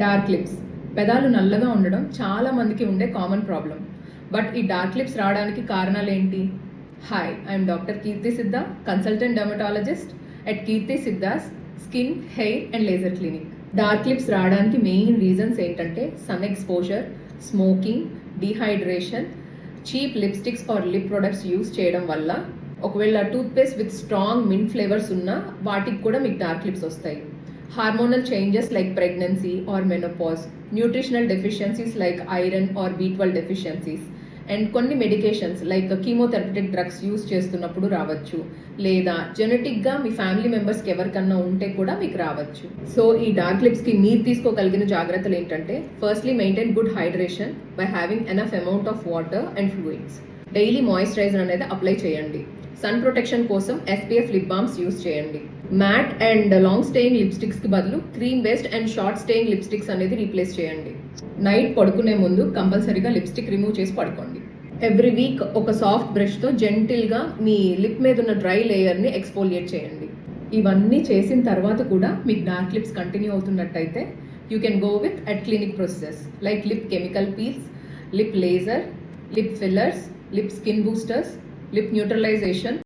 Dark lips పెదాలు నల్లగా ఉండడం చాలా మందికి ఉండే కామన్ ప్రాబ్లం. బట్ ఈ డార్క్ లిప్స్ రావడానికి కారణాలు ఏంటి? Hi, I'm doctor Keerthi Siddha, consultant dermatologist at Keerthi Siddha's skin, hair and laser clinic. Dark lips రావడానికి మెయిన్ రీజన్స్ ఏంటంటే sun exposure, smoking, dehydration, cheap lipsticks or lip products use చేయడం వల్ల. ఒకవేళ toothpaste with strong mint flavours ఉన్నా వాటికి కూడా మీకు డార్క్ లిప్స్ వస్తాయి. Hormonal changes like pregnancy or menopause, nutritional deficiencies like iron are B12 deficiencies, and కొన్ని medications like కీమోథెరపిటిక్ drugs use చేస్తున్నప్పుడు రావచ్చు, లేదా జెనెటిక్గా మీ ఫ్యామిలీ మెంబర్స్కి ఎవరికన్నా ఉంటే కూడా మీకు రావచ్చు. సో ఈ డార్క్ లిప్స్కి మీరు తీసుకోగలిగిన జాగ్రత్తలు ఏంటంటే, firstly maintain good hydration by having enough amount of water and fluids. Daily moisturiser అనేది అప్లై చేయండి. సన్ ప్రొటెక్షన్ కోసం SPF లిప్ బామ్స్ యూస్ చేయండి. Matte and long staying lipsticks కి బదులు cream based and short staying lipsticks అనేది replace చేయండి. Night పడుకునే ముందు కంపల్సరీగా లిప్స్టిక్ రిమూవ్ చేసి పడుకోండి. ఎవ్రీ వీక్ ఒక సాఫ్ట్ బ్రష్తో జెంటిల్గా మీ లిప్ మీద ఉన్న డ్రై లేయర్ని ఎక్స్ఫోలియేట్ చేయండి. ఇవన్నీ చేసిన తర్వాత కూడా మీకు డార్క్ లిప్స్ కంటిన్యూ అవుతున్నట్టయితే you can go with at clinic processes like lip chemical peels, lip laser, lip fillers, lip skin boosters, lip neutralisation.